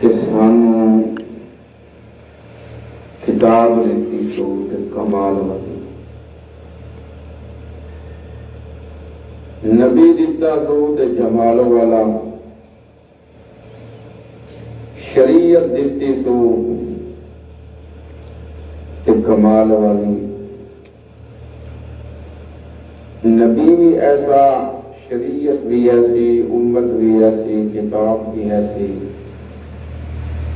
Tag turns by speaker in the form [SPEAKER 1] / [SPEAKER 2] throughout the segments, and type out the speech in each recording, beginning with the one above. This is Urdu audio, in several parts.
[SPEAKER 1] کہ سانوں کتاب لیتی سو تے کمال والی، نبی دیتا سو تے جمال والا، شریعت دیتی سو تے کمال والی، نبی بھی ایسا، شریعت بھی ایسی، امت بھی ایسی، کتاب بھی ایسی،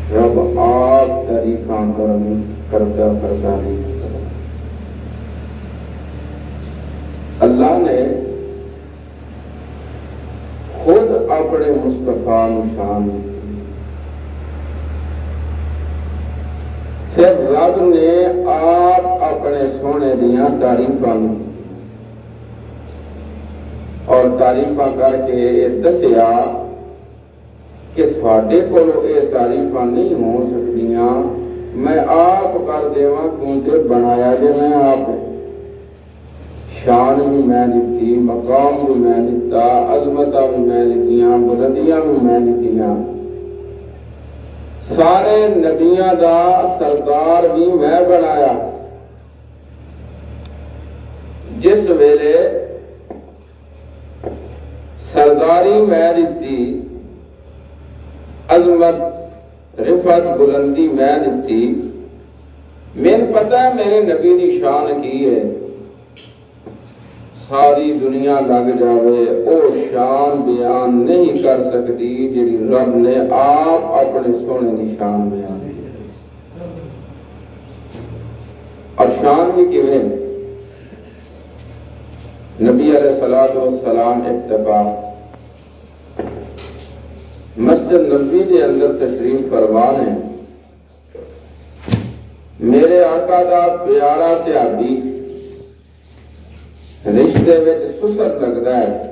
[SPEAKER 1] رب آپ تعریفاں کرتا نہیں کرتا۔ اللہ نے خود اپنے مصطفیٰ نشان، پھر رب نے آپ اپنے سونے دیاں تعریفاں اور تعریفاں کر کے دسیا کہ تھوڑے کولو یہ تعریفاں نہیں ہو سکتیاں، میں آپ کر دیواں کیونکہ بنایا جے میں آپ ہے۔ شان بھی میں دیتی، مقام بھی میں دیتا، عظمتہ بھی میں دیتیاں، بلندیاں بھی میں دیتیاں، سارے نبیاں دا سردار بھی میں بنایا۔ جس ویلے سرداری میں دیتی، عظمت رفعت بلندی میں دیتی، میں پتہ ہے میرے نبی دی شان کی ہے، ساری دنیا لگ جاوے او شان بیان نہیں کر سکتی جیڑی رب نے آپ اپنے سونے دی شان بیان کی۔ اور شان بھی کیویں؟ نبی علیہ السلام اتفاق مسجد نبی دے اندر تشریف فرمان ہے، میرے آقا دا پیارا صحابی رشتے وچ سسر لگدا ہے،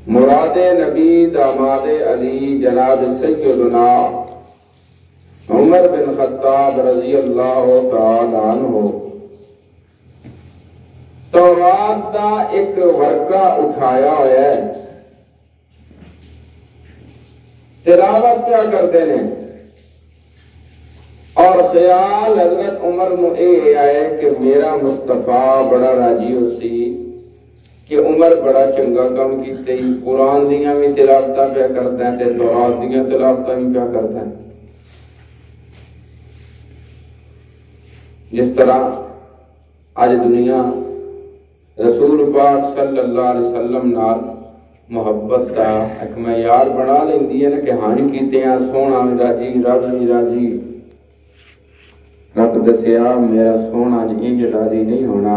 [SPEAKER 1] مراد نبی داماد علی جناب سیدنا عمر بن خطاب رضی اللہ تعالی عنہ تورات دا ایک ورقہ اٹھایا ہوا ہے، تلاوت کیا کرتے ہیں، اور خیال حضرت عمر نو اے آئے کہ میرا مصطفیٰ بڑا راضی ہو سی کہ عمر بڑا چنگا کام کیتے ہی، قرآن دیاں بھی تلاوتہ پہ کرتے ہیں تے تورات دیاں تلاوتہ بھی پہ کرتے ہیں۔ جس طرح آج دنیا رسول پاک صلی اللہ علیہ وسلم نال محبت دا ایک معیار بنا لیندی ہے نا کہ ہن کیتے ہیں سونا بھی راضی، رب بھی راضی، رب دسیا میرا سونا انج راضی نہیں ہونا،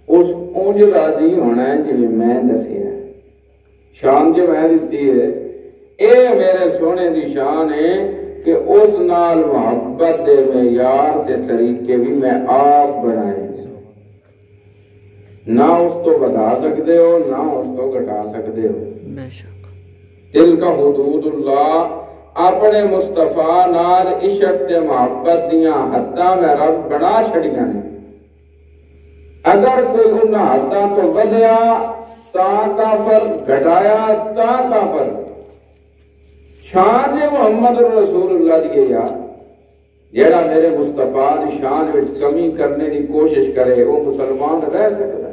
[SPEAKER 1] اس انج راضی ہونا ہے جی میں دسیا، شان جو میں دیتی ہے اے میرے سونے دی شان ہے کہ اس نال محبت دے معیار تے طریقے بھی میں آپ بنائے، نہ اس تو بتا سکتے ہو نہ اس تو گھٹا سکتے ہو۔ دل کا حدود اللہ اپنے مصطفیٰ نال عشق تے محبت دیاں حداں میں رب بنا چھڑیاں نے، اگر کوئی انہاں حداں تو بدیا تا کافر، گھٹایا تا کافر۔ شان جے محمد رسول اللہ دیئے یا جیڑا میرے مصطفیٰ دی شان وچ کمی کرنے دی کوشش کرے وہ مسلمان رہ سکتا ہے،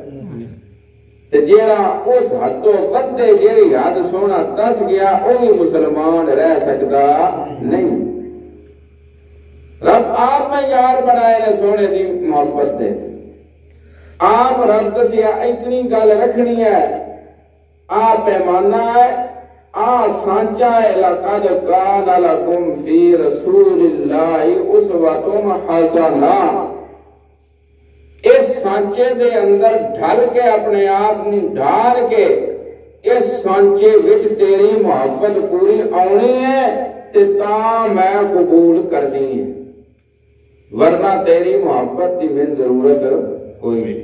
[SPEAKER 1] تے جیڑا اس حد تو بدے جیڑی حد سونا دس گیا وہ بھی مسلمان رہ سکتا نہیں۔ رب آپ میں یار بنائے نے سونے دی محبت دے، آپ رب دسیا اتنی گل رکھنی ہے، آپ پیمانہ ہے، سانچا ہے، لَقَدْ كَانَ لَكُمْ فِي رَسُولِ اللَّهِ أُسْوَةٌ حَسَنَةٌ، اس سانچے دے اندر ڈھل کے اپنے آپ ڈھال کے اس سانچے وچ تیری محبت پوری آنی ہے تے تاں میں قبول کرنی ہے، ورنہ تیری محبت دی میں ضرورت کوئی نہیں۔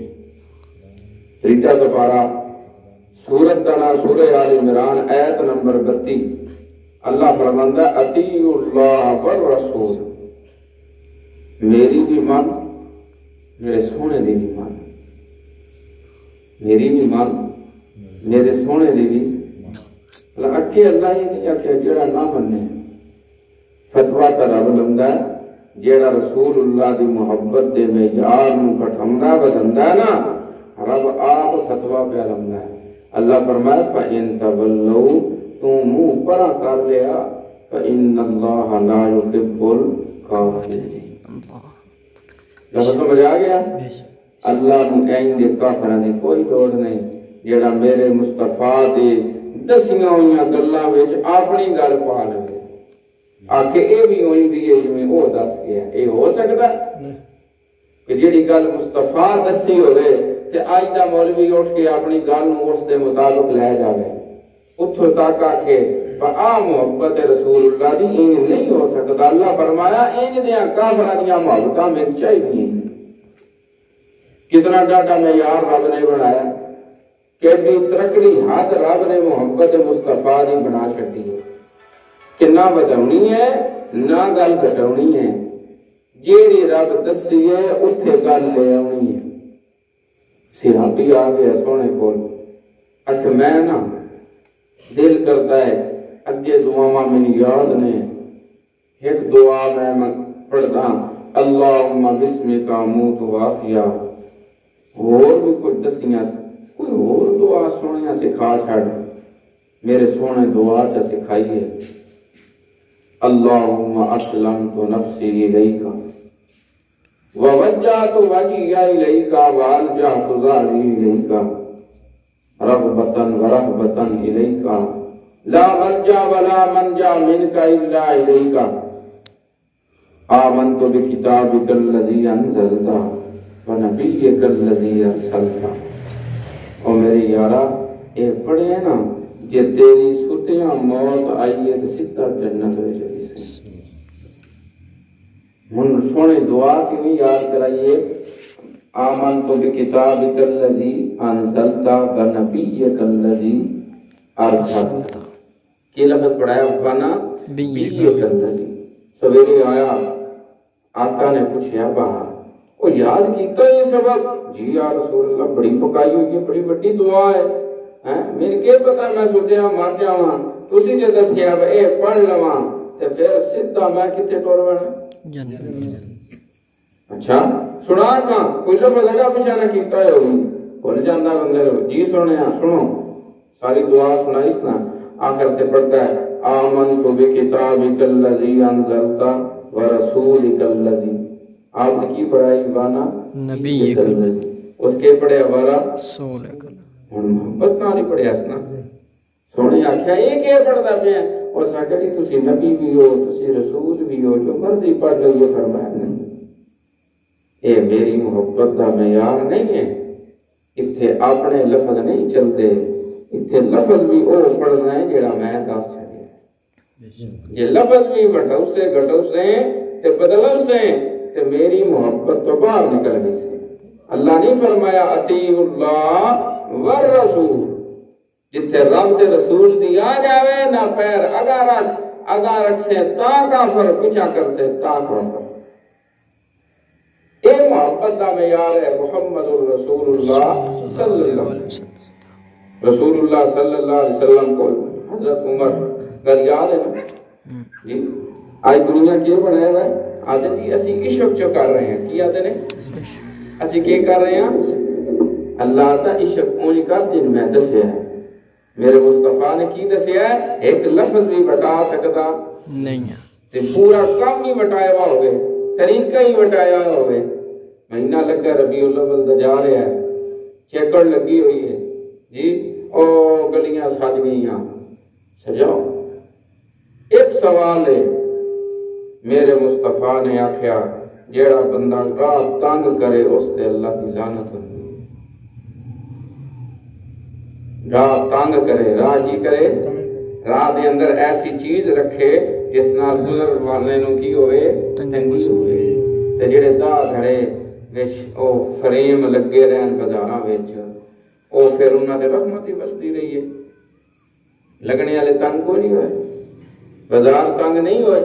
[SPEAKER 1] تریٹا سپارہ سورت تنا سورہ آل عمران آیت نمبر 32 اللہ فرماندہ اطیعوا اللہ والرسول، میری بھی مان، میرے سونے دی بھی مان، میری بھی مان، میرے سونے دی بھی اکھے اللہ ہی نہیں آکھے جیڑا نہ مننے فتویٰ تا رب لمدا جیڑا رسول اللہ دی محبت دے معیار نوں گھٹاوندا بدلدا نا رب آپ فتویٰ پہ لمدا ہے اللہ فرمائے فَإِن تَوَلَّوْا تم منہ پرا کر لیا فَإِنَّ اللَّهَ لَا يُحِبُّ الْكَافِرِينَ لفظ سمجھ آ گیا اللہ این دے کافراں دی کوئی دوڑ نہیں جیڑا میرے مصطفیٰ دے دسیاں ہوئیاں گلاں وچ اپنی گل پا لے آکے اے بھی ہوئی دی ہے جویں او دس گیا اے ہو سکدا کہ جیڑی گل مصطفیٰ دسی ہوئے تے آئندہ مولوی اٹھ کے اپنی گل نوں اس دے مطابق لے جاوے اتھوں تک آکے محبت رسول اللہ دی این نہیں ہو سکتا اللہ فرمایا این دیاں کافراں دیاں محبتاں میں چاہیے کتنا ڈاٹا معیار رب نے بنایا کہ ترکڑی حد رب نے محبت مصطفیٰ دی بنا چھڈی ہے کہ نہ بدونی ہے نہ گل گھٹونی ہے جیڑی رب دسی ہے اتھے گل لے آنی ہے صحابی آ گیا سونے کول اکھ میں نا دل کرتا ہے اگے دعاواں میں یاد نے ایک دعا میں پڑھتا اللہم بسمک اموت واحیا اور بھی کچھ دسیاں کوئی اور دعا سونیاں سکھا چھڑ میرے سونے دعا چا سکھائیے اللہم اسلمت نفسی الیک ووجہت وجہی الیک والجہت ظہری الیک رغبتا ورہبتا الیک لا ملجا ولا منجا منك الا اليك آمنت بكتابك الذي انزلت ونبيك الذي ارسلت او میرے یارا اے پڑھے ہیں نا جے تیری ستیاں موت آئیے تو سیدھا جنت میں چلی سی من سونے دعا کیوں یاد کرائیے آمنت بكتابك الذي انزلت ونبيك الذي ارسلت کی لفظ پڑھایا فانا بیئے کرنا دی سویرے آیا آقا نے پوچھیا باہر وہ یاد کیتا یہ سبب جی یا رسول اللہ بڑی پکائی ہوئی ہے بڑی بڑی دعا ہے میرے کیا پتا میں سوچیا مار جاواں تسی جو دس گیا اے پڑھ لواں تے پھر سیدھا میں کتے ٹور بنا اچھا سنا کہاں کوئی لفظ لگا پچھانا کیتا ہے ہوئی بھول جاندہ بندے جی سنو ساری دعا سنائی سنا آخر تے پڑھتا ہے آمنت بکتابک الذی انزلت ورسولک الذی آپ نے کی پڑھائی بانا نبیک الذی اس کے پڑھے ہمارا رسولک اور محبت نہ نہیں پڑھے اسنا سونے آکھیا یہ کیا پڑھتا پہ ہیں اور ساکھا کہ تسی نبی بھی ہو تسی رسول بھی ہو جو مرضی پڑھ لو یہ فرمایا نہیں اے میری محبت دا معیار نہیں ہے اتھے اپنے لفظ نہیں چلتے اتھے لفظ بھی او پڑھنا ہے جیڑا میں دس چھڑیا یہ لفظ بھی بٹھو سے گھٹو سے تے بدلو سے تے میری محبت تو باہر نکل گئی سے اللہ نہیں فرمایا اطیع اللہ والرسول جتھے رب تے رسول دی آ جاوے نہ پیر اگا رکھ سے تا کافر پیچھا کر سے تا کافر اے محبت دا معیار ہے محمد رسول اللہ صلی اللہ علیہ وسلم رسول اللہ صلی اللہ علیہ وسلم کو حضرت عمر گل یاد ہے نا جی آج دنیا کیوں بنایا ہوا ہے آدھے جی اسی عشق جو کر رہے ہیں کی آدھے نے اسی کیا کر رہے ہیں اللہ تا عشق اونج کر دن میں دسیا ہے میرے مصطفیٰ نے کی دسیا ہے ایک لفظ بھی بتا سکتا نہیں تے پورا کام ہی بتایا ہوا ہوئے طریقہ ہی بتایا ہوا ہوئے مہینہ لگا ربیع الاول دا جا رہا ہے چیکڑ لگی ہوئی ہے جی او گلیاں سج گئیاں سجاؤ ایک سوال ہے میرے مصطفیٰ نے آکھیا جیڑا بندہ راہ تنگ کرے اس تے اللہ کی لعنت ہوندی راہ تنگ کرے راہ جی کرے راہ دے اندر ایسی چیز رکھے جس نال گزر والے نو کی ہوئے تنگی ہوئے تے جڑے دا دھڑے وچ او فریم لگے رہن بازاراں وچ او پھر انہاں تے رحمت ہی بسدی رہی ہے لگنے والے تنگ کو نہیں ہوئے بازار تنگ نہیں ہوئے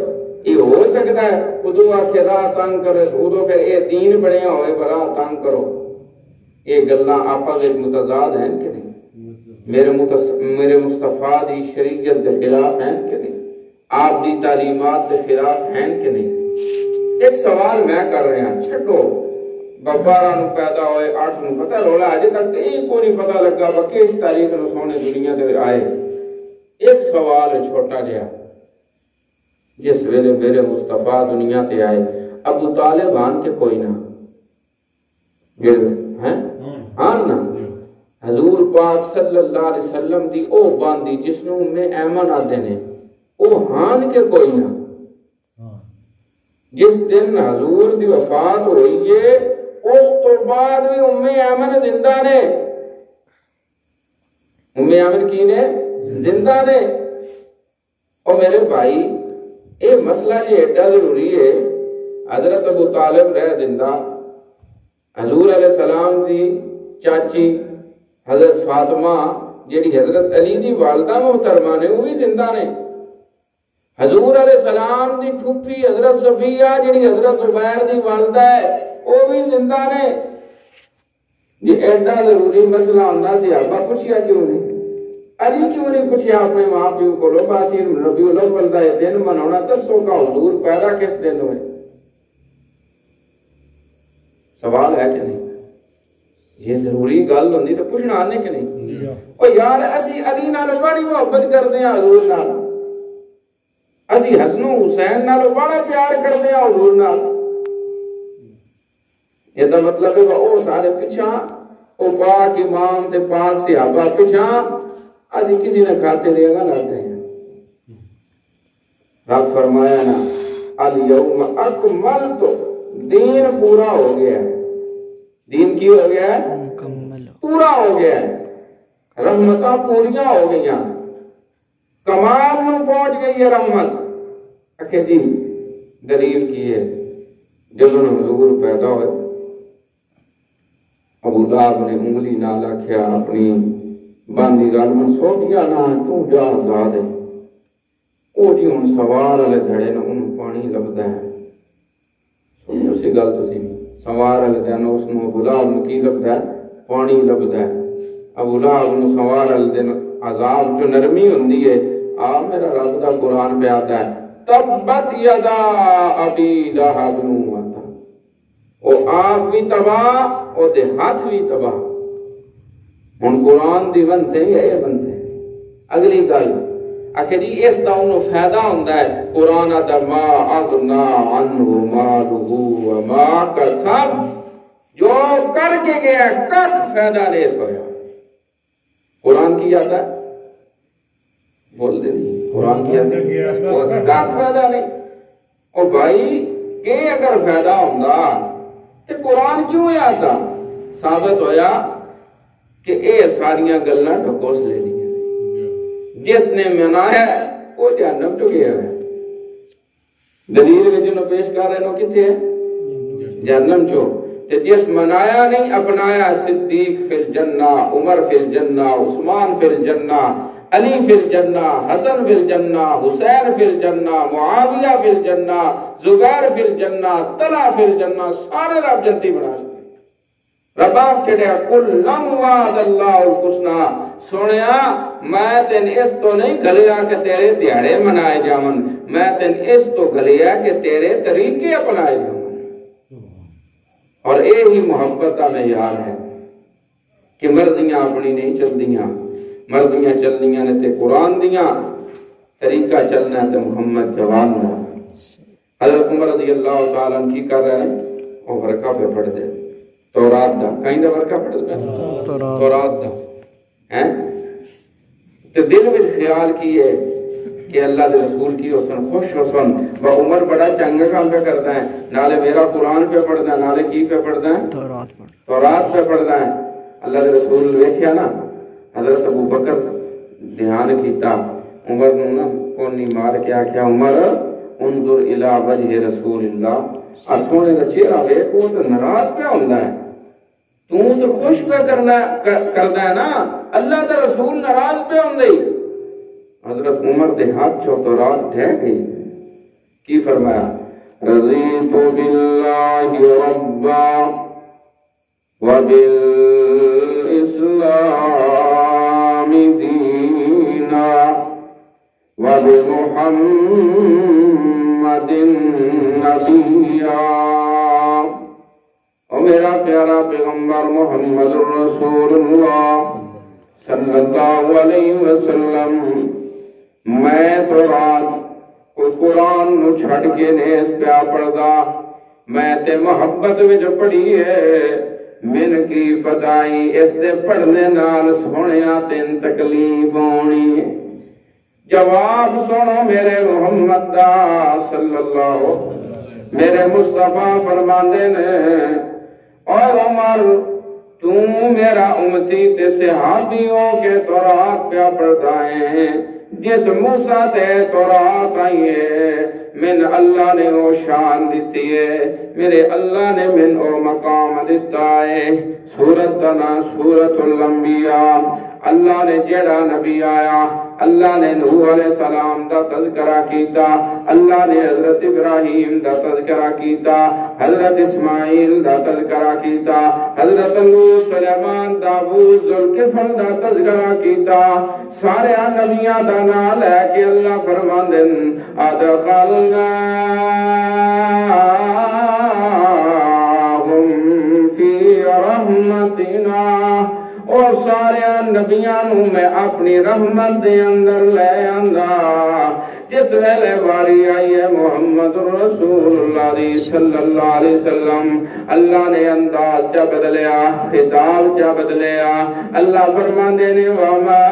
[SPEAKER 1] یہ ہو سکتا ہے ادو آکھے راہ تنگ کرے ادو پھر اے دین بڑھیا ہوئے پر راہ تنگ کرو یہ گلاں آپس وچ متضاد ہیں کہ نہیں میرے مصطفیٰ دی شریعت دے خلاف ہیں کہ نہیں، آپ دی تعلیمات دے خلاف ہیں کہ نہیں؟ ایک سوال میں کر رہے ہیں، چھٹو بابارہ نو پیدا ہوئے 8 نو پتہ رولا آجے تک تو ایک کو نہیں پتہ لگا باقی اس تاریخ نو سونے دنیا دے آئے۔ ایک سوال چھوٹا جیا، جس ویلے میرے مصطفیٰ دنیا تے آئے ابو طالب آن کے کوئی نہ آن نا حضور پاک صلی اللہ علیہ وسلم دی او باندی جس نو میں ایمن آدھے نے او ہان کے کوئی نہ، جس دن حضور دی وفات ہوئی ہے اس تو بعد بھی ایمن زندہ نے، ایمن کی نے زندہ نے۔ اور میرے بھائی یہ مسئلہ جی ایڈا ضروری ہے، حضرت ابو طالب رہ زندہ، حضور علیہ السلام دی چاچی حضرت فاطمہ جیڑی حضرت علی دی والدہ محترمہ نے وہ بھی زندہ نے، حضور علیہ السلام دی پھوپھی حضرت صفیہ جیڑی حضرت عبیر دی والدہ ہے وہ بھی زندہ نے۔ یہ ایڈا ضروری مسئلہ ہونا صحابہ پوچھیا کیوں نہیں؟ علی کیوں نہیں پوچھیا اپنے ماں پیو کو لو باسی ربیع الاول دا یہ دن منانا دسو کا حضور پیدا کس دن ہوئے؟ سوال ہے کہ نہیں؟ یہ ضروری گل ہوندی تو پوچھنا آنے کہ نہیں؟ اور یار اسی علی نالو بڑی محبت کرتے ہیں حضور نال، اسی حسن و حسین نالو بڑا پیار کرتے ہیں حضور نال، یہ دا مطلب ہے وہ سارے پچھا وہ پاک امام تے پاک صحابہ پچھا آجی کسی نے کھاتے لے گا لاتے ہیں۔ رب فرمایا نا الیوم اکملت، دین پورا ہو گیا ہے، دین کی ہو گیا ہے پورا ہو گیا ہے، رحمتاں پوریاں ہو گئی ہیں، کمال میں پہنچ گئی ہے رحمت۔ اکھے جی دلیل کی ہے جب حضور پیدا ہوئے ابو لہب نے انگلی نہ لکھیا اپنی باندی گل میں سو دیا نہ تو جا آزاد ہے، او جی ہن سوار والے دھڑے نہ ان پانی لبدا ہے، سنو سی گل تسی سوار والے دن اس نو ابو لہب نو کی لبدا ہے؟ پانی لبدا ہے۔ ابو لہب نو سوار والے دن عذاب جو نرمی ہوندی ہے، آ میرا رب دا قرآن پہ آتا ہے تبت یدا ابی لہب وتب، او آپ بھی تباہ او دے ہاتھ بھی تباہ۔ ہن قرآن دی ون سے یا یہ ون سے اگلی گل آخر جی اس دا انہوں فائدہ ہوندہ ہے قرآن دا ما اغنا عنہ مالہ وما کسب، جو کر کے گیا کٹ فائدہ نہیں سویا۔ قرآن کی آتا ہے بول دے نہیں، قرآن کی آتا ہے وہ کٹ فائدہ نہیں۔ اور بھائی کہ اگر فائدہ ہوندہ تو قرآن کیوں ہے آتا؟ ثابت ہویا کہ اے ساریاں گلنا ڈھکوس لے دی، جس نے منایا وہ جہنم جو گیا ہے۔ دلیل میں جنہوں پیش کر رہے ہیں کتے ہیں جہنم جو، تو جس منایا نہیں اپنایا صدیق فی الجنہ، عمر فی الجنہ، عثمان فی الجنہ، علی فی الجنہ، حسن فی الجنہ، حسین فی الجنہ، معاویہ فی الجنہ، زبیر فی الجنہ، طلحہ فی الجنہ، سارے رب جنتی بنا سکتے۔ رب آپ کہتے ہیں کُلًا وعد اللہ الحسنی، سنیا میں تین اس تو نہیں گلیا کہ تیرے دیہڑے منائے جاون، میں تین اس تو گلیا کہ تیرے طریقے اپنائے جاون۔ اور اے ہی محبت کا معیار ہے کہ مرضیاں اپنی نہیں چل دیاں، مرضیاں چل دیاں نے تے قرآن دیاں، طریقہ چلنا ہے تے محمد جوان نہ۔ حضرت عمر رضی اللہ تعالیٰ عنہ کی کر رہے ہیں وہ ورقہ پہ پڑھ دے تورات دا، کہیں دا ورقہ پڑھ دے تورات دا ہیں تو دل میں خیال کیے کہ اللہ دے رسول کی حسن خوش حسن وہ عمر بڑا چنگا کام پہ کرتا ہے، نالے میرا قرآن پہ پڑھتا ہے، نالے کی پہ پڑھتا ہے تورات پہ پڑھتا ہے۔ اللہ دے رسول ویکھیا نا حضرت ابو بکر دھیان کیتا عمر نو نا کونی مار کے آکھیا عمر انظر الی وجہ رسول اللہ، اور سونے کا چہرہ ویکھو تو ناراض پہ ہوندا ہے، تو خوش پہ کرنا ہے نا، اللہ دا رسول ناراض پہ ہوندے۔ حضرت عمر دے ہاتھ چھو تورات ڈھہ گئی، کی فرمایا رضیت باللہ ربا وبالاسلام بمحمد نبیا۔ اور میرا پیارا پیغمبر محمد رسول اللہ صلی اللہ علیہ وسلم، میں تو رات کوئی قرآن نو چھڑ کے نیس پیا پڑھدا، میں تے محبت وچ پڑھی ہے، من کی پتائی اس دے پڑھنے نال سونیا تین تکلیف ہونی۔ جواب سنو میرے محمد دا صلی اللہ، میرے مصطفیٰ فرماندے نے، اے عمر تو میرا امتی تے صحابیوں کے تورات پیا پڑھتا ہے، جس موسیٰ تے تورات آئی ہے، من اللہ نے وہ شان دیتی ہے، میرے اللہ نے من وہ مقام دیتا ہے۔ سورت دنا سورت الانبیاء، اللہ نے جڑا نبی آیا، اللہ نے نوح علیہ السلام دا تذکرہ کیتا، اللہ نے حضرت ابراہیم دا تذکرہ کیتا، حضرت اسماعیل دا تذکرہ کیتا، حضرت لوط، سلیمان، داؤد، ذوالکفل دا تذکرہ کیتا، سارے نبیاں دا نام لے کے اللہ فرماندن ادخلناہم فی رحمتنا، اور سارے نبیاں نو میں اپنی رحمت دے اندر لے آندا۔ جس ویلے باری آئی ہے محمد رسول اللہ صلی اللہ علیہ وسلم، اللہ نے انداز چا بدلیا، خطاب چا بدلیا، اللہ فرماندے نے وما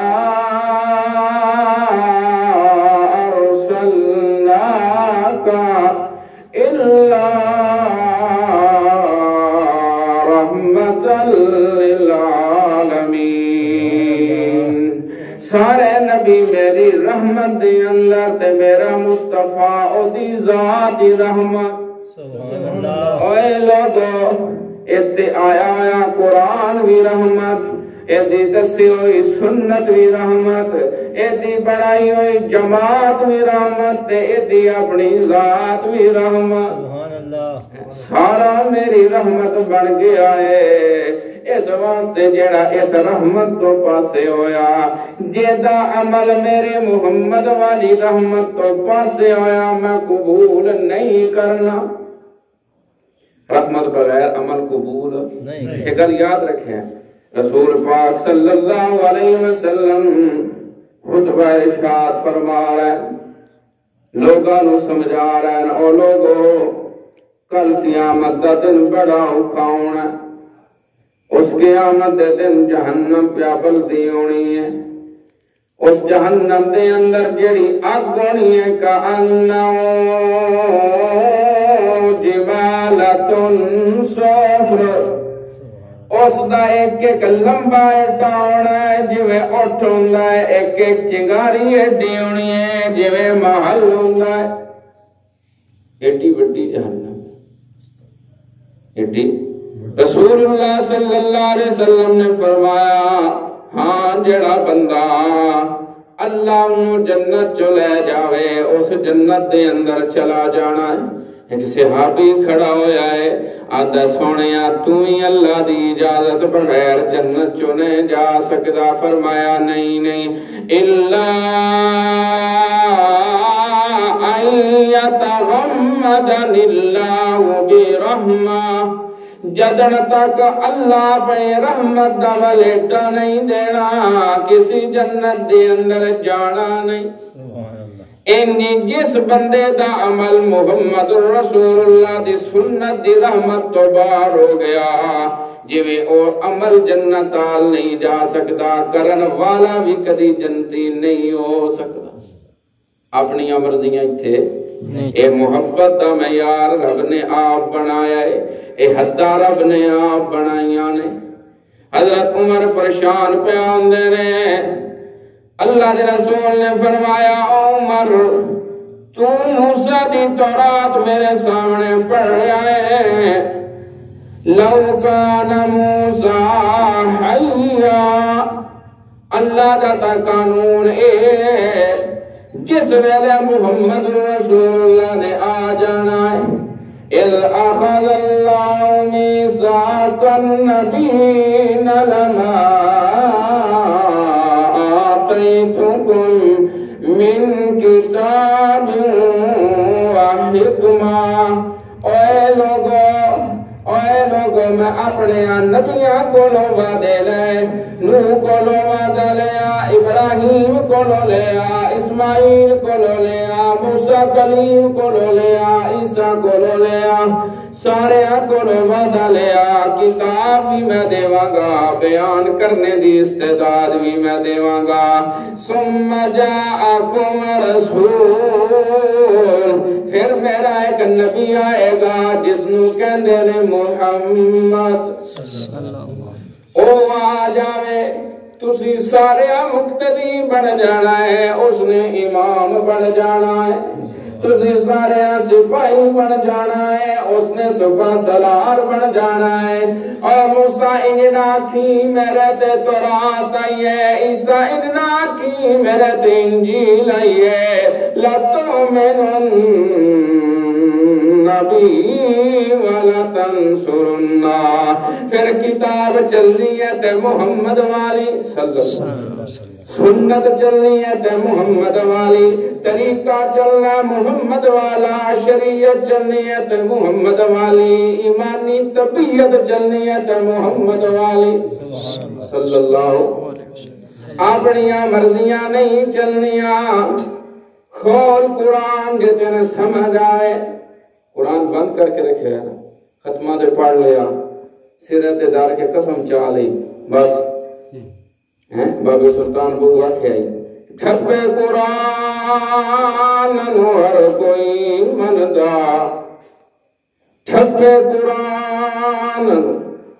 [SPEAKER 1] ارسلناک الا رحمت للعالمین، سارے نبی میری رحمت دے اندر تے میرا مصطفیٰ او دی ذات رحمت۔ اوے لوگو اس تے آیا آیا قرآن بھی رحمت، اے دی دسی ہوئی سنت بھی رحمت، اے دی بڑائی ہوئی جماعت بھی رحمت، اے دی اپنی ذات بھی رحمت، سارا میری رحمت بن گیا ہے۔ اس واسطے جیڑا اس رحمت تو پاسے ہویا، جیدہ عمل میرے محمد والی رحمت تو پاسے ہویا، میں قبول نہیں کرنا۔ رحمت بغیر عمل قبول نہیں۔ ایک گل یاد رکھیں، رسول پاک صلی اللہ علیہ وسلم خطبہ ارشاد فرما رہے ہیں، لوگاں نو سمجھا رہے ہیں، او لوگو کل قیامت دا دن بڑا اوکھا ہونا ہے، اس قیامت دے دن جہنم پیا بلدی ہونی ہے، اس جہنم دے اندر جڑی اگ ہونی ہے کأنہ جبالۃ صفر، اس دا ایک ایک لمبا ایڈا ہونا ہے جویں اٹھ ہوندا ہے، ایک ایک چنگاری ایڈی ہونی ہے جویں محل ہوندا ہے۔ ایڈی وڈی جہنم، ایڈی۔ رسول اللہ صلی اللہ علیہ وسلم نے فرمایا، ہاں جڑا بندہ اللہ انہوں جنت چو لے جاوے، اس جنت دے اندر چلا جانا ہے۔ ایک صحابی کھڑا ہویا ہے، آدھا سونیا تو ہی اللہ دی اجازت بغیر جنت چو نہیں جا سکتا، فرمایا نہیں نہیں، ان یتغمدن اللہ برحمہ، جدن تک اللہ پہ رحمت دا ولیٹا نہیں دینا، کسی جنت دے اندر جانا نہیں۔ انہی جس بندے دا عمل محمد رسول اللہ دی سنت دی رحمت تو باہر ہو گیا، جویں او عمل جنت آل نہیں جا سکتا، کرن والا بھی کدی جنتی نہیں ہو سکتا۔ اپنی مرضیاں تھے، اے محبت دا معیار رب نے آپ بنایا ہے، اے حدہ رب نے آپ بنائیاں نے۔ حضرت عمر پریشان پہ آندے نے، اللہ دے رسول نے فرمایا، عمر تو موسیٰ دی تورات میرے سامنے پڑھ رہا ہے، لو کان موسیٰ حیا، اللہ دا قانون اے جس ویلے محمد رسول اللہ نے آ جانا ہے، اذ اخذ اللہ میثاق النبیین لما آتیتکم من کتاب و حکمہ۔ اوے لوگو میں اپنے نبیاں کو وعدے لے، نوح کو وعدہ لیا، ابراہیم کو لیا، اسماعیل کو لیا، موسیٰ کلیم کو لیا، عیسیٰ کو لیا، سارے کو وعدہ لیا۔ کتاب بھی میں دیواں گا، بیان کرنے دی استعداد بھی میں دیواں گا۔ ثم جاءکم رسول، پھر میرا ایک نبی آئے گا جس نو کہندے نے محمد، او آ جاوے، تسی سارے مقتدی بن جانا ہے، اس نے امام بن جانا ہے، تسی سارے سپاہی بن جانا ہے، اس نے سپاہ سالار بن جانا ہے۔ اور موسیٰ انجنا کی میرے تے تورات آئی ہے، عیسیٰ انجنا کی میرے تے انجیل آئی ہے۔ لَتُؤْمِنُنَّ بِهِ وَلَتَنْصُرُنَّهُ، پھر کتاب چلنی ہے تے محمد والی صلی اللہ علیہ وسلم، سنت چلنی ہے تے محمد والی، طریقہ چلنا محمد والا، شریعت چلنی ہے تے محمد والی، ایمانی طبیعت چلنی ہے تے محمد والی صلی اللہ علیہ وسلم۔ اپنیاں مرضیاں نہیں چلنیاں۔ کھول قرآن جتنے سمجھ آئے، قرآن بند کر کے رکھے ہے نا، ختمہ دے پڑھ لیا، سیرت دار کے قسم چاہ لی، بس بابی سلطان بو رکھے آئی، ٹھپے قرآن نو ہر کوئی مندہ، ٹھپے قرآن نو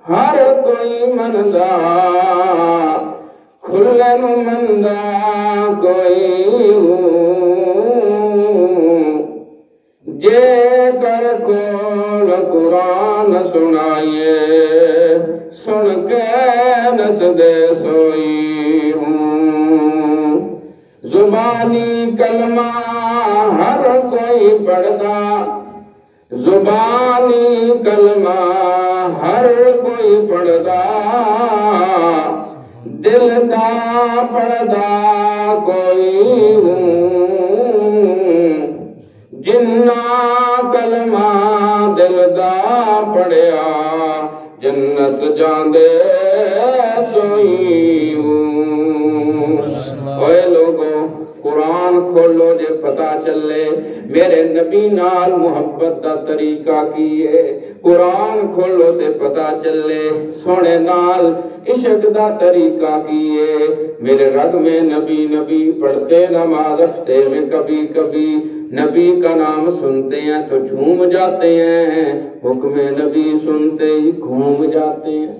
[SPEAKER 1] ہر کوئی مندہ، کھلے نو مندہ کوئی جے کر کول قرآن سنائیے، سن کے نس دے سوئی ہوں، زبانی کلمہ ہر کوئی پڑھدا، زبانی کلمہ ہر کوئی پڑھدا، دل دا پڑھدا کوئی ہوں، جنہ کلمہ دل دا پڑھیا، جنت جاندے سوئی ہوں۔ اوے لوگوں، قرآن کھولو جے پتہ چلے میرے نبی نال محبت دا طریقہ کیے، قرآن کھولو تے پتہ چلے سونے نال عشق دا طریقہ کیے۔ میرے رگ میں نبی نبی پڑھتے نماز ہفتے میں کبھی کبھی، نبی کا نام سنتے ہیں تو جھوم جاتے ہیں، حکم نبی سنتے ہی گھوم جاتے ہیں۔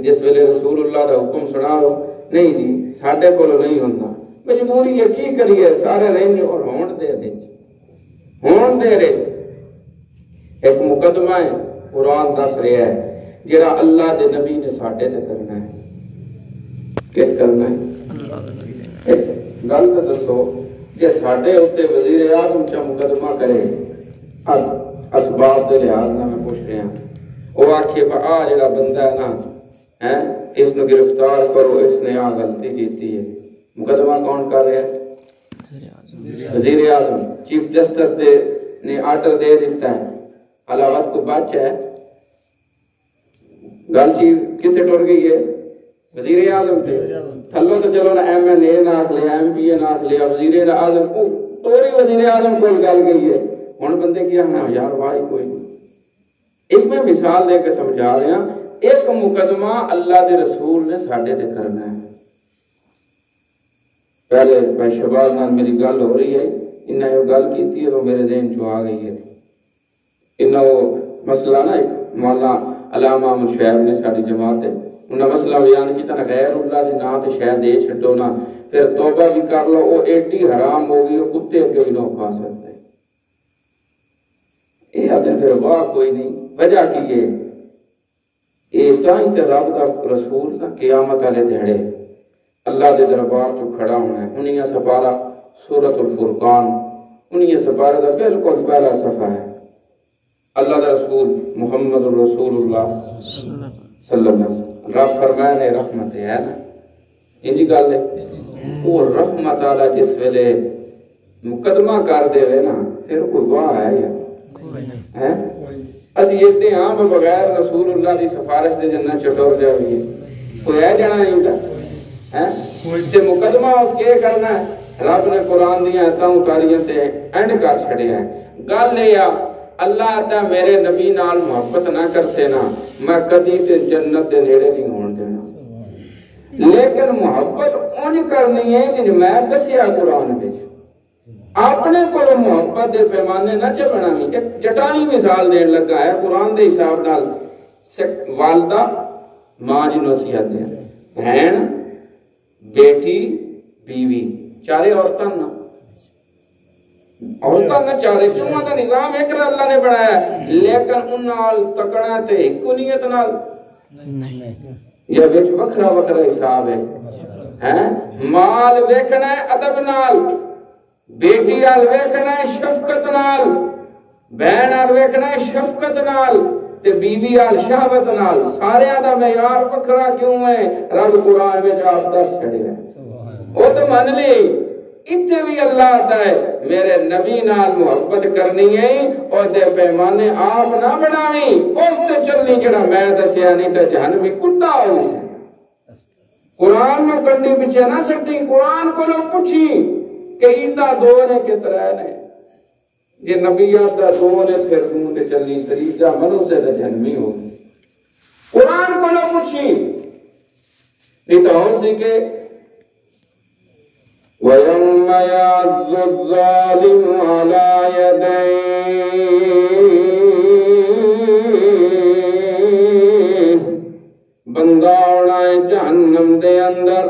[SPEAKER 1] جس ویلے رسول اللہ دا حکم سنا ہو، نہیں جی ساڈے کولوں نہیں ہوندا، مجبوری ہے کی کریے، سارے رہنے اور ہون دے رہے۔ ایک مقدمہ ہے قرآن دس رہا ہے جڑا اللہ دے نبی نے ساڈے تے کرنا ہے۔ کس کرنا ہے؟ گل تے دسو، جے ساڈے اوتے وزیر اعظم چا مقدمہ کرے، اسباب دے لحاظ نال میں پوچھ رہا ہوں، وہ آکھے آ جڑا بندہ ہے نا، اس نے گرفتار کرو، اس نے آ غلطی کیتی ہے، مقدمہ کون کر رہا ہے؟ وزیر اعظم، چیف جسٹس نے آرڈر دے دیتا ہے، علاوت کو بچ ہے، گل چیز کتے ٹر گئی ہے؟ وزیر اعظم تھے، تھلو تو چلو نا ایم این اے ناکھ لیا، ایم پی اے ناکھ لیا، وزیر اعظم توری وزیر اعظم کو گل گئی ہے، ہن بندے کیا ہے یار واہ کوئی نہیں۔ ایک میں مثال دے کے سمجھا رہے ہیں، ایک مقدمہ اللہ دے رسول نے ساڈے تے کرنا ہے۔ پہلے بھائی شباز نال میری گل ہو رہی ہے، انہاں یہ گل کیتی ہے تو میرے ذہن چ آ گئی ہے، انہاں وہ مسئلہ نا ایک مولانا علامہ مشعب نے ساری جماعت ہے، انہاں مسئلہ بیان کیتا نا غیر اللہ دے نام تے شے دے چھڈو نا، پھر توبہ بھی کر لو، وہ ایڈی حرام ہو گئی، وہ کتے اگے بھی نہ کھا سکتے۔ یہ آتے پھر واہ کوئی نہیں، وجہ کی ہے یہ تائیں تے رب دا رسول نا قیامت والے دھڑے اللہ دے دربار چ کھڑا ہونا ہے۔ 19 سپارہ سورۃ الفرقان، 19 سپارہ دا بالکل پہلا صفحہ ہے، اللہ دا رسول محمد رسول اللہ صلی اللہ علیہ وسلم، رب فرمائے نے رحمت ہے نا، انجی گل ہے، وہ رحمت والا جس ویلے مقدمہ کر دے رہے نا پھر کوئی واہ ہے یا اسی اتنے ہاں بغیر رسول اللہ دی سفارش دے جنہ چٹور جاویے کوئی ہے جانا نہیں ہوتا تے مقدمہ اس کے کرنا ہے رب نے قرآن دیا اتاں اتاریاں تے اینڈ کر چھڑے ہیں گل لے یا اللہ تا میرے نبی نال محبت نہ کر سے نا میں کدی تے جنت دے نیڑے نہیں ہون دینا لیکن محبت اونج کرنی ہے جن میں دسیا قرآن بچ اپنے کو محبت دے پیمانے نہ چ بناویں ایک چٹانی مثال دین لگا ہے قرآن دے حساب نال والدہ ماں جی نصیحت دے بہن بیٹی بیوی چارے عورتاں نہ چارے چوہاں دا نظام ایک اللہ نے بنایا لیکن ان نال تکڑا تے ایک نیت نال یا وچ وکھرا وکھرا حساب ہے مال ویکھنا ہے ادب نال بیٹی آل ویکھنا ہے شفقت نال بہن آل ویکھنا ہے شفقت نال تے بیوی آل شہوت نال سارے آدھا معیار وکھرا کیوں ہے رب قرآن میں آپ دس چھڑے ہیں وہ تو من لی اتنے بھی اللہ آتا ہے میرے نبی نال محبت کرنی ہے اور دے پیمانے آپ نہ بناویں اس تے چلنی جڑا میں دسیا نہیں تے جہنمی کٹا ہو قرآن میں کنڈی پیچھے نہ سکتی قرآن کو لوگ پوچھی کہ ایدہ دو نے کترہ نے یہ نبیات دا دو نے پھر دوں تے چلنی طریقہ منو سے تے جہنمی ہو قرآن کو لوگ پوچھی نہیں تو ہو سی کہ وَيَوْمَ يَعَضُّ الظَّالِمُ عَلَى يَدَيْهِ بندہ اڑائے جہنم دے اندر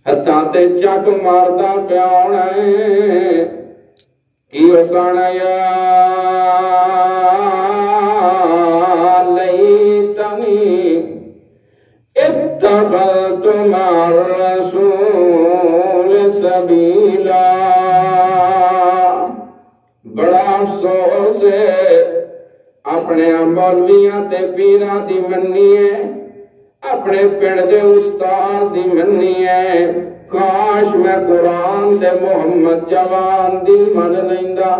[SPEAKER 1] ہتھاں تے چک ماردہ پہ اڑائے کی اسانا یا لیتنی اتخذت مع الرسول سبیلا بڑا افسوس ہے اپنے مولویاں تے پیراں دی مننی ہے اپنے پنڈ دے استاد دی مننی ہے کاش میں قرآن تے محمد جوان دی من لیندا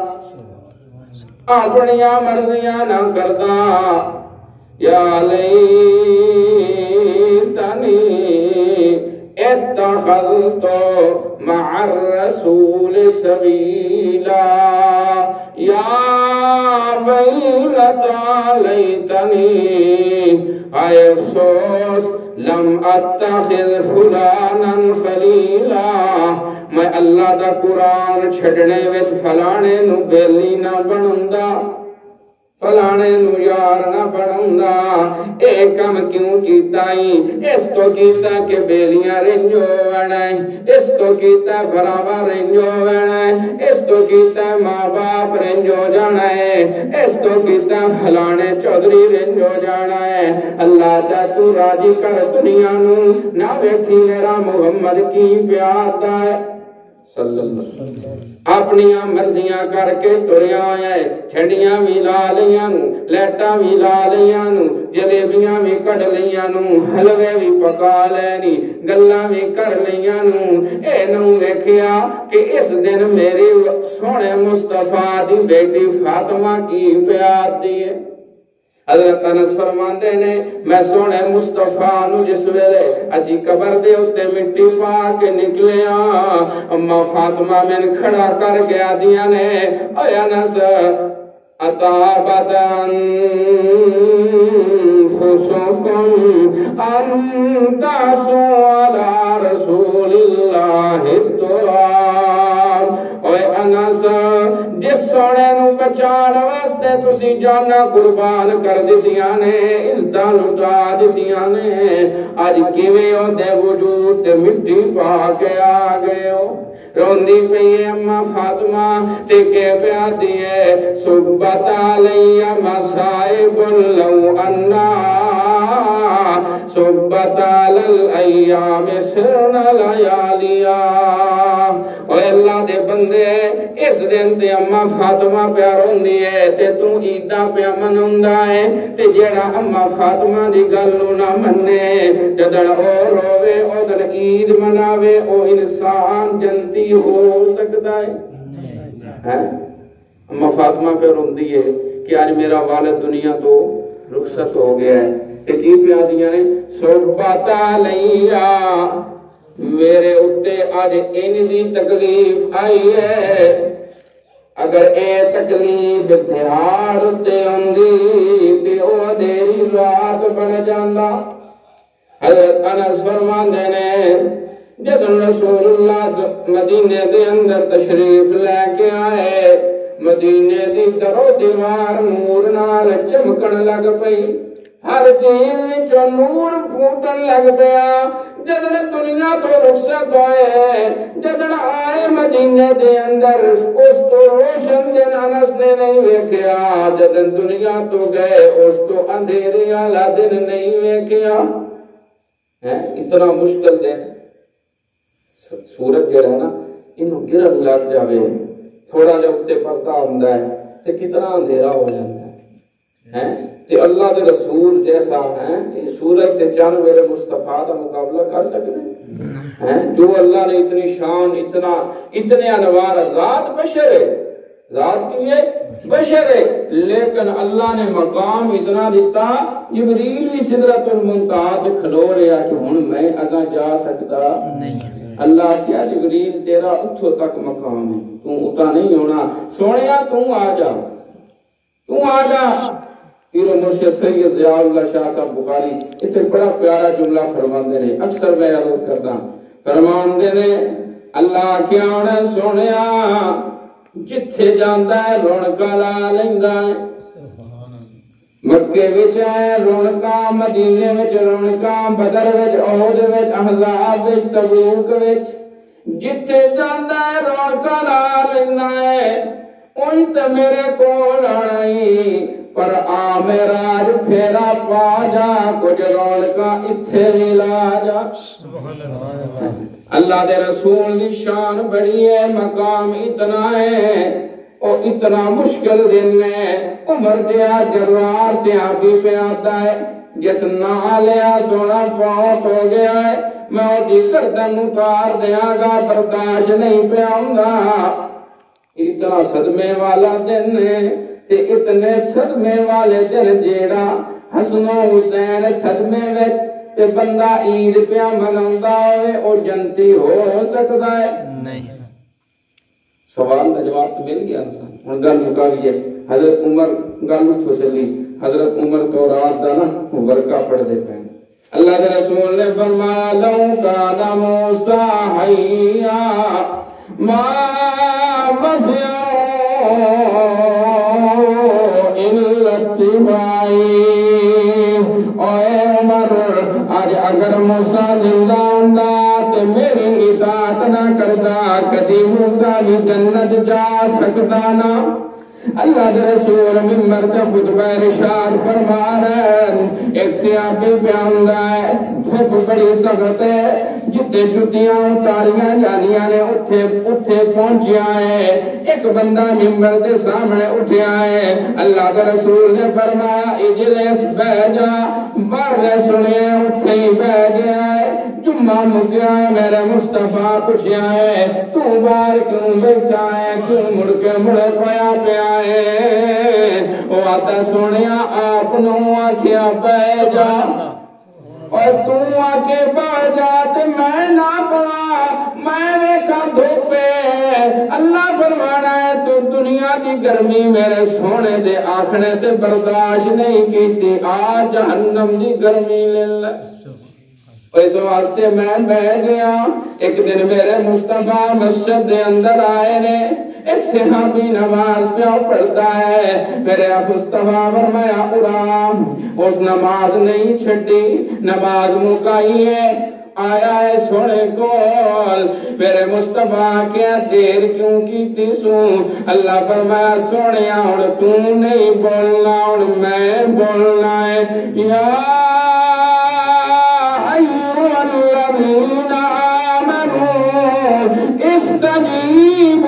[SPEAKER 1] اپنیاں مرضیاں نہ کردا یا لیتنی اتخذت مع الرسول سبیلا یا ویلتا لیتنی آئے افسوس لم اتخذ فلانا خلیلا میں اللہ دا قرآن چھڑنے وچ فلانے نو بیلی نہ بنندا فلانے نو یار نہ بنندا اے کم کیوں کیتائی اس تو کیتا کہ بیلیاں رنجو وڑائیں اس تو کیتا بھراوا رنجو وڑائیں اس تو کیتا ماں باپ رنجو جانائیں اس تو کیتا فلانے چودری رنجو جانائیں اللہ جا تو راجی کر دنیا نو نہ ویکھی میرا محمد کی پیاتا ہے اپنیاں مرضیاں کر کے تریاں آئے چھڑیاں بھی لا لیاں نو لیٹاں بھی لا لیاں نو جلیبیاں بھی کڑ لیاں نو حلوے بھی پکا لینی گلاں بھی کر لیاں نو اے نو دیکھیا کہ اس دن میری سونے مصطفیٰ دی بیٹی فاطمہ کی پیار دیئے حضرت انس فرماندے نے میں سونے مصطفیٰ نو جس ویلے اسی قبر دے اتے مٹی پا کے نکلے اما فاطمہ من کھڑا کر گیا دیا نے اے انس اتابت انفسکم ان تاسو علی رسول اللہ التراب اے انس جس سونے نو بچان واسطے تسی جانا قربان کر دیتیاں نے عزتاں لٹا دیتیاں نے آج کیویں او دے وجود تے مٹی پا کے آ گئے ہو روندی پئی اما فاطمہ تے کے پیا دیے صبت علی مصائب لو انا صبت علی الایام سرن لیالیا اے اللہ دے بندے اس دن تے اما فاطمہ پیار ہوندی ہے تے تو عیداں پیا مناوندا ہے تے جیڑا اما فاطمہ دی گل نو نہ منے جدن او روے او دن عید مناوے او انسان جنتی ہو سکتا ہے؟ اما فاطمہ پہ روندی ہے کہ آج میرا والد دنیا تو رخصت ہو گیا ہے تے کی پیا دیاں نے صحبت علیہ میرے اتے آج ان دی تکلیف آئی ہے اگر اے تکلیف دھیار تے ہوندی تے او دیری رات بڑھ جاندا حضرت انس فرماندے نے جب رسول اللہ مدینے دے اندر تشریف لے کے آئے مدینے دی در و دیوار نور نال چمکن لگ پئی ہر چیز وچوں نور پھوٹن لگ پیا جدن دنیا تو رخصت ہوئے جدن آئے مدینے دے اندر اس تو روشن دن انس نے نہیں ویکھیا جدن دنیا تو گئے اس تو اندھیرے والا دن نہیں ویکھیا اتنا مشکل دن سورج جڑا نا انہوں گرن لگ جاوے تھوڑا جا اتے پردہ ہوندا ہے تے کتنا اندھیرا ہو جاتا ہے تے اللہ دے رسول جیسا ہے یہ سورج تے چاند میرے مصطفیٰ کا مقابلہ کر سکتے ہیں جو اللہ نے اتنی شان اتنے انوار ذات بشر ہے ذات کی ہے بشر ہے لیکن اللہ نے مقام اتنا دیتا جبریل بھی سدرۃ المنتہا تے کھلو رہا کہ ہن میں اگا جا سکتا نہیں اللہ کیا جبریل تیرا اتھو تک مقام ہے تو اتا نہیں ہونا سونیا تو آ جا پیر مرشد سید ضیاء اللہ شاہ صاحب بخاری اتنے بڑا پیارا جملہ فرماندے نے اکثر میں عرض کرتا فرماندے نے اللہ کیا ہونا سونیا جتھے جاندا ہے رونقاں لا لیندا ہے مکے وچ ہے رونقاں مدینے وچ رونقاں بدر وچ احد وچ احزاب وچ تبوک وچ جتھے جاندا ہے رونقاں لا لیندا ہے اوہی تے میرے کول آئی پر آ میرا پھیرا پا جا کچھ رونقاں اتھے بھی لا جا اللہ دے رسول دی شان بڑی ہے مقام اتنا ہے اور اتنا مشکل دن ہے عمر دیا جرار سے آبی پہ آتا ہے جس نہ لیا سونا فوت ہو گیا ہے میں اُسی گردن اتار دیا گا برداشت نہیں پہ آؤں گا اتنا صدمے والا دن ہے تے اتنے صدمے والے دن جیڑا حسن و حسین صدمے وچ تے بندہ عید پیا مناوندا ہوئے او جنتی ہو سکتا ہے نہیں سوال کا جواب تو مل گیا انسان ہن گل مکاویے حضرت عمر گل اٹھو چلی حضرت عمر تو رات دا نا ورقہ پڑھ دے پے اللہ کے رسول نے فرمایا لو کان موسیٰ حیا ما وسع الا اتباعی اے عمر آج اگر موسیٰ زندہ ہوندا تے میری اطاعت نہ کردا کدی موسیٰ بھی جنت جا سکدا نہ اللہ کے رسول ممبر سے خطبہ ارشاد فرما رہے ہیں ایک سیابی بیان ہے دھوپ بڑی سخت ہے جتے جتیاں اتاریاں جانیاں نے اٹھے پہنچیا ہے ایک بندہ ممبر دے سامنے اٹھیا ہے اللہ کے رسول نے فرمایا اجلس بہ جا بارے سنے اٹھے ہی بہ گیا ہے جمعہ مکیا ہے میرے مصطفیٰ پوچھیا ہے تو بار کیوں بیٹھا ہے کیوں مڑ کے مڑے پیا پیا وہ آتا سونیا آپ نو آکھیا بہ جا اور تو آکے بہ جا تے میں نہ پڑا میں ویکھا دھوپے اللہ فرمانا ہے تو دنیا دی گرمی میرے سونے دے آکھنے تے برداشت نہیں کیتی آ جہنم دی گرمی لے لے اس واسطے میں بہ گیا ایک دن میرے مصطفیٰ مسجد دے اندر آئے نے ایک صحابی نماز پہ پڑھتا ہے میرے مصطفیٰ فرمایا اڑام اس نماز نہیں چھٹی نماز مکائی ہے آیا ہے سونے کول میرے مصطفیٰ کیا دیر کیوں کی سوں اللہ فرمایا سونیا اور تو نہیں بولنا اور میں بولنا ہے یا ایوہ الذین آمنوا استجیبوا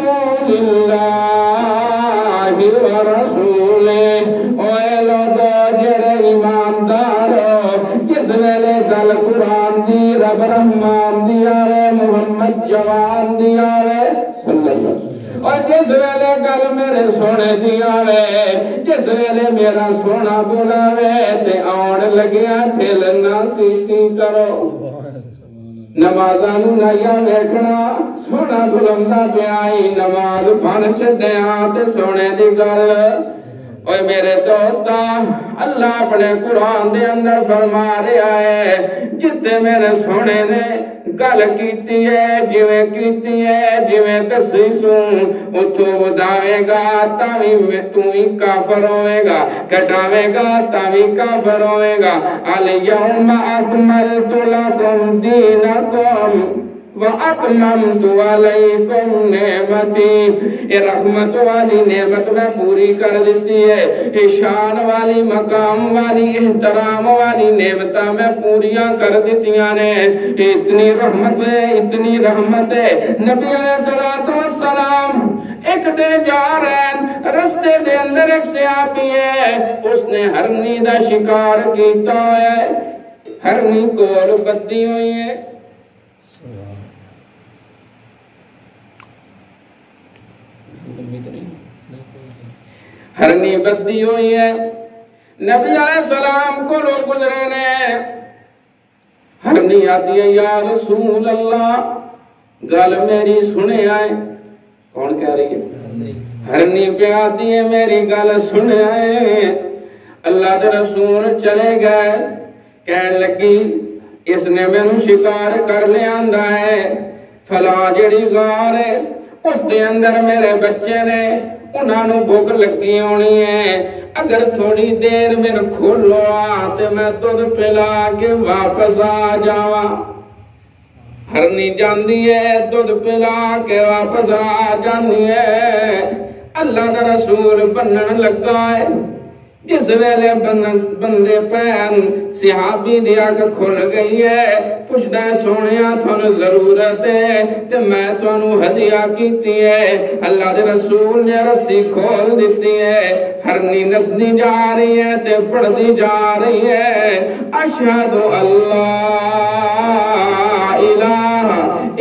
[SPEAKER 1] صلی اللہ علیہ وسلم۔ اور جس ویلے گل میرے سونے دی آوے، جس ویلے میرا سونا بلاوے تے آن لگیا ٹھل نہ کیتی کرو، نمازانو نیا ویکھنا سونا بلندا پیائی، نماز پڑھ چھڈیاں تے سونے دی گل۔ اوے میرے دوستاں، اللہ اپنے قرآن دے اندر فرما رہا ہے جتے میرے سونے نے گل کیتی ہے جویں کیتی ہے جویں دسی سوں اتھو وداوے گا تاوی تو ہی کافر ہوئے گا، کٹاوے گا تاوی کافر ہوئے گا۔ الیوم اکملت لکم دینکم وَأَتْمَمْتُ عَلَيْكُمْ نِعْمَتِي، یہ رحمت والی نعمت میں پوری کر دیتی ہے، یہ شان والی مقام والی احترام والی نعمتہ میں پوریاں کر دیتیاں نے۔ اتنی رحمت ہے، اتنی رحمت ہے۔ نبی علیہ السلام ایک دن جا رہے ہیں، رستے دے اندر ایک صحابی ہے، اس نے ہرنی دا شکار کیتا ہے، ہرنی کول بدی ہوئی ہے، ہرنی بدی ہوئی ہے۔ نبی علیہ السلام کو لوگ گزرے نے، ہرنی آتی ہے، یا رسول اللہ گل میری سنے آئے۔ کون کہہ رہی ہے؟ ہرنی پہ آتی ہے، میری گل سنے آئے۔ اللہ دے رسول چلے گئے، کہنے لگی اس نے میں نو شکار کر لے آندہ ہے، فلاں جڑی غار ہے اس دے اندر میرے بچے نے، انہاں نو بھوک لگی ہونی ہے، اگر تھوڑی دیر میں کھولو آتے میں دودھ پلا کے واپس آ جاواں۔ ہرنی جاندی ہے، دودھ پلا کے واپس آ جاندی ہے۔ اللہ دا رسول بنن لگا ہے، جس ویلے بندے پہن صحابی دی آنکھ کھل گئی ہے، پوچھدا ہے سونیا تھانوں ضرورت ہے تے میں تھانوں ہدیہ کیتی ہے۔ اللہ دے رسول نے رسی کھول دیتی ہے، ہرنی نسدی جا رہی ہے تے پڑھدی جا رہی ہے، اشہد اللہ الہ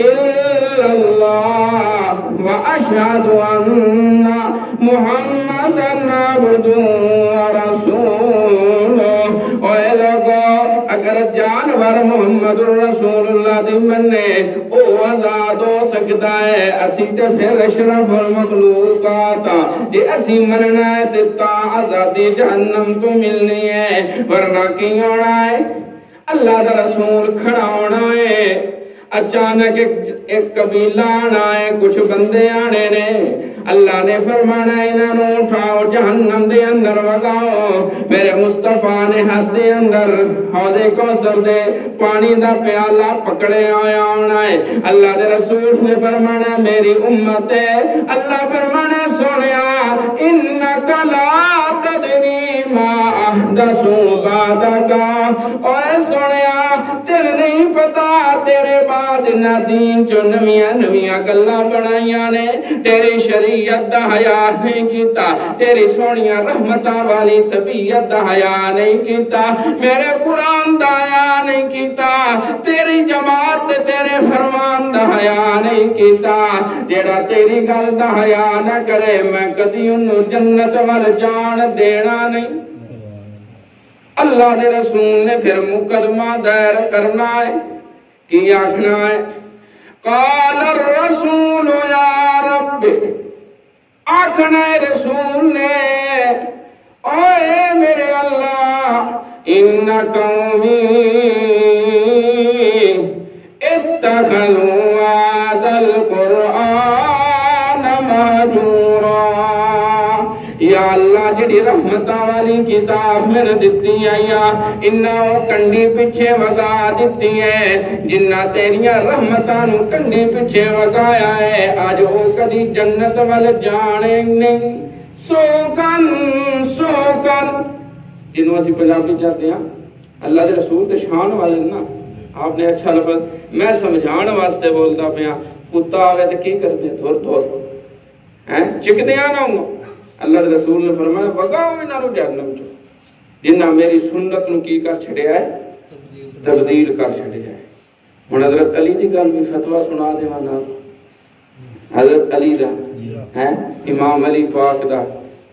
[SPEAKER 1] الا اللہ و اشہد ان محمد عبدہ ورسولہ۔ اے لوگو، اگر جانور محمد رسول اللہ دی مننے او آزاد ہو سکتا ہے، اسی تے پھر اشرف المخلوقات جے اسی مننا ہے تے تا آزادی جہنم تو ملنی ہے، ورنہ کی ہونا ہے؟ اللہ دا رسول کھڑا ہونا ہے، اچانک ایک قبیلہ آنا ہے، کچھ بندے آنے نے، اللہ نے فرمانا انہاں نوں اٹھاؤ جہنم دے اندر وگاؤ۔ میرے مصطفیٰ نے ہاتھ دے اندر حوض کوثر دے پانی دا پیالہ پکڑے آیا ہونا ہے، اللہ دے رسول نے فرمانا میری امت ہے، اللہ فرمانا سونیا انک لا تدری ما احدثوا بعدک، اے سونیا تیرے نہیں پتا تیرے بعد نہ دین جو نمیاں گلاں بنائیاں نے، تیری شریعت دا حیا نہیں کیتا، تیری سونیاں رحمتاں والی طبیعت دا حیا نہیں کیتا، میرے قرآن دا حیا نہیں کیتا، تیری جماعت تیرے فرمان دا حیا نہیں کیتا۔ جیڑا تیری گل دا حیا نہ کرے میں کدی انہوں جنت وال جان دینا نہیں۔ اللہ دے رسول نے پھر مقدمہ دائر کرنا ہے، کی آکھنا ہے؟ قال الرسول یا رب، آکھنا ہے رسول نے اے میرے اللہ، ان قومی اتخذوا هذا القرآن مہجورا۔ یا اللہ جڑی رحمتہ والی کتاب میں نے دیتی آیا، انہاں کنڈی پچھے وگا دیتی ہے، جنہ تیریاں رحمتاں نو کنڈی پچھے وگایا ہے، آج وہ کدی جنت وال جانے نہیں۔ سوکن جنہوں اسی پنجابی چاہتے ہیں، اللہ دے رسول تے شان والے نا، آپ نے اچھا لفظ میں سمجھان واسطے بولتا پیا، کتا آگے تے کی کرتے دھور چک دیا نہ ہوں۔ اللہ دے رسول نے فرمایا وگاؤ انہاں نو جہنم چو، جنہ میری سنت نو کی کر چھڑیا ہے، تبدیل کر چھڑیا ہے۔ ہن حضرت علی دی گل بھی فتویٰ سنا دے وانا، حضرت علی دا ہے امام علی پاک دا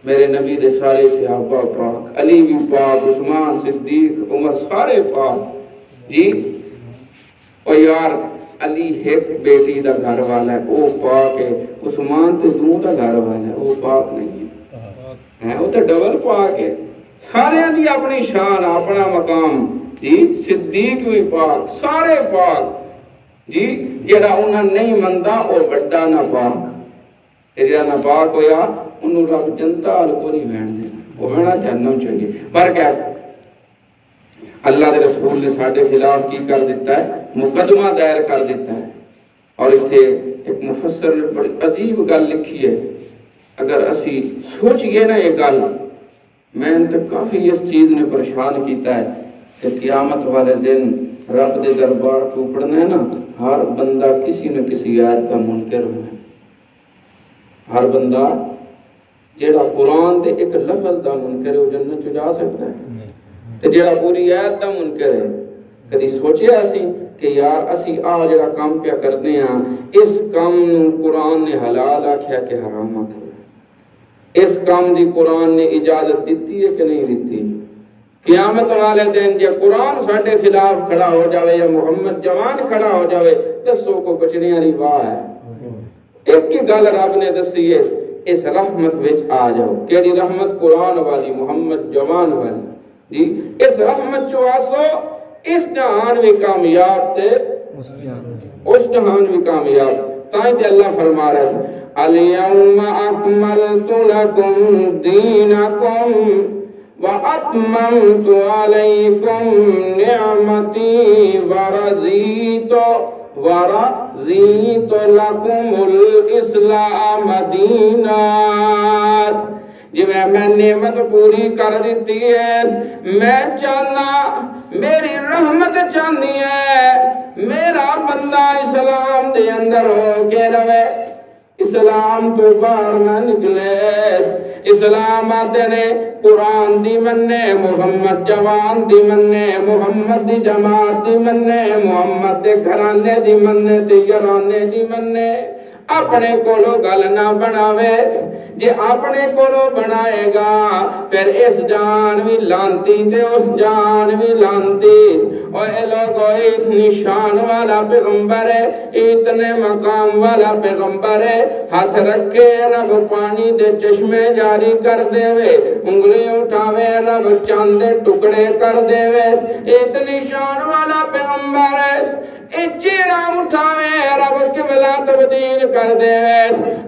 [SPEAKER 1] میرے نبی دے سارے صحابہ پاک علی بھی پاک عثمان صدیق عمر سارے پاک جی اور یار علی ایک بیٹی دا گھر والا ہے وہ پاک ہے عثمان تے دو دا گھر والا ہے وہ پاک نہیں ہے وہ تو ڈبل پاک ہے سارے دی اپنی شان اپنا مقام جی صدیق بھی پاک سارے پاک جی جڑا انہاں نہیں مندا او بڑا نہ پاک جڑا نہ پاک ہویا انہوں رب جنتا کو نہیں بہن دینا وہ بہنا جہنم چاہیے پر کیا اللہ دے رسول نے ساڑھے خلاف کی کر دیتا ہے مقدمہ دائر کر دیتا ہے اور اسے ایک مفسر نے بڑی عجیب گل لکھی ہے اگر اسی سوچئے نا یہ گل میں انتے کافی اس چیز نے پریشان کیتا ہے کہ قیامت والے دن رب دے دربار کو پڑھنا ہے نا ہر بندہ کسی نہ کسی آیت کا منکر ہونا ہے ہر بندہ جیڑا قرآن دے ایک لفظ دا منکر ہے وہ جنت چو جا سکتا ہے تے جیڑا پوری آیت دا منکر ہے کدی سوچیا اسی کہ یار اسی جیڑا کام پیا کرتے ہیں اس کام نو قرآن نے حلال آکھیا کہ حرام آکھیا اس کام دی قرآن نے اجازت دیتی ہے کہ نہیں دیتی قیامت والے دن جے قرآن ساڑھے خلاف کھڑا ہو جاوے یا محمد جوان کھڑا ہو جاوے دسو کو بچنے والی واہ ہے ایک کی گل رب نے دسی ہے اس رحمت وچ آ جاؤ کیڑی رحمت قرآن والی محمد جوان والی جی اس رحمت چو آسو اس جہان بھی کامیاب تے اس جہان بھی کامیاب تائیں تے اللہ فرما رہا ہے اليوم اکملت لکم دینکم وَأَتْمَمْتُ عَلَيْكُمْ نِعْمَتِي وَرَضِيتُ لَكُمُ الْإِسْلَامَ دِينًا جی میں نعمت پوری کر دیتی ہے میں چاہنا میری رحمت چاہنی ہے میرا بندہ اسلام دے اندر ہو کے رہے اسلام تو باہر نہ نکلے اسلام آتے نے قرآن دی مننے محمد جوان دی مننے محمد دی جماعت دی مننے محمد دے گھرانے دی مننے تے یارانے دی مننے اپنے کولو گل نہ بناوے جے اپنے کولو بنائے گا پھر اس جان بھی لانتی تے اس جان بھی لانتی اور اے لوگو اتنی شان والا پیغمبر ہے اتنے مقام والا پیغمبر ہے ہاتھ رکھے رب پانی دے چشمے جاری کر دے وے انگلی اٹھاوے رب چاندے ٹکڑے کر دے وے اتنی شان والا پیغمبر ہے چیرہ اٹھاوے رب قبلہ تبدیل کر دے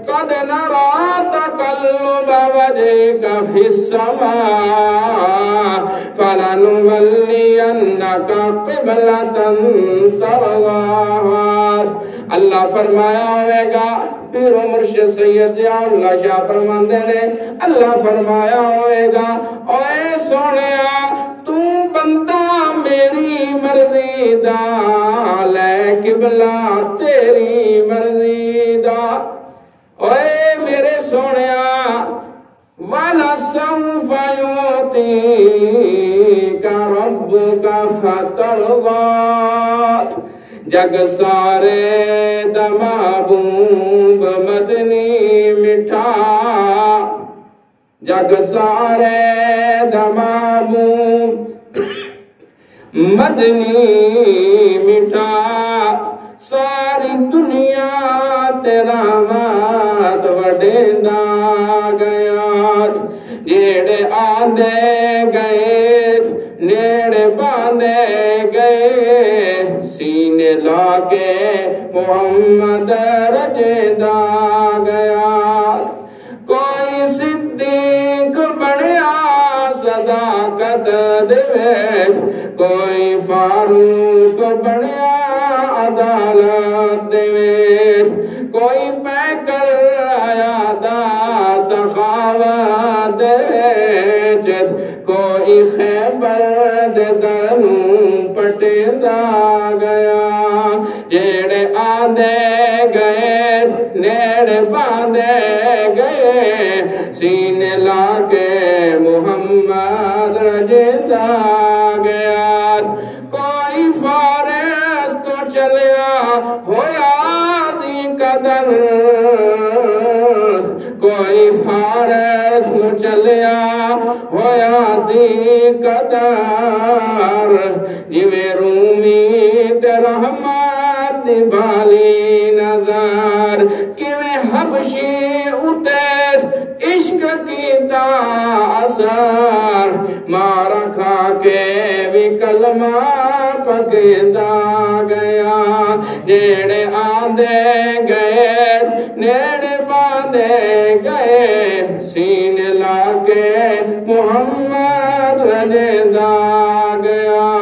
[SPEAKER 1] قد نرا تقلب وجهك في السماء فلنولينك قبلة ترضاها اللہ فرمایا ہوئے گا پیر و مرشد سید ضیاء اللہ شاہ فرماندے نے اللہ فرمایا ہوئے گا اے سونیا تو بندہ میری مرضی دا لے قبلہ تیری مرضی دا اے میرے سونیا وَلَسَوْفَ يُعْطِيكَ رَبُّكَ فَتَرْضَى جگ سارے دا محبوب مدنی مٹھا جگ سارے دا محبوب مدنی مٹھا ساری دنیا تیرا مات وڈیندا گیا جیڑے آندے گئے نیڑے باندے گئے سینے لاکے محمد رجیندہ گیا کوئی صدیق بڑیا صداقت دے کوئی فاروق بڑیا عدالت دے کوئی پیکر آیا دا سخاوت دے کوئی خیبر دے دنوں پٹیندہ گیا جیڑے آندے گئے نیڑے باندے گئے سینے لاکے محمد رجیندہ گیا کوئی فارس تو چلیا ہویا دی قدر دی قدر جویں رومی تے رحمت دی بھالی نظر کیویں حبشی اتے عشق کیتا اثر مارا کھا کے بھی کلمہ پکیدا گیا جیڑے آندے گئے نیڑے باندھے گئے سینے لا کے محمد رجدا گیا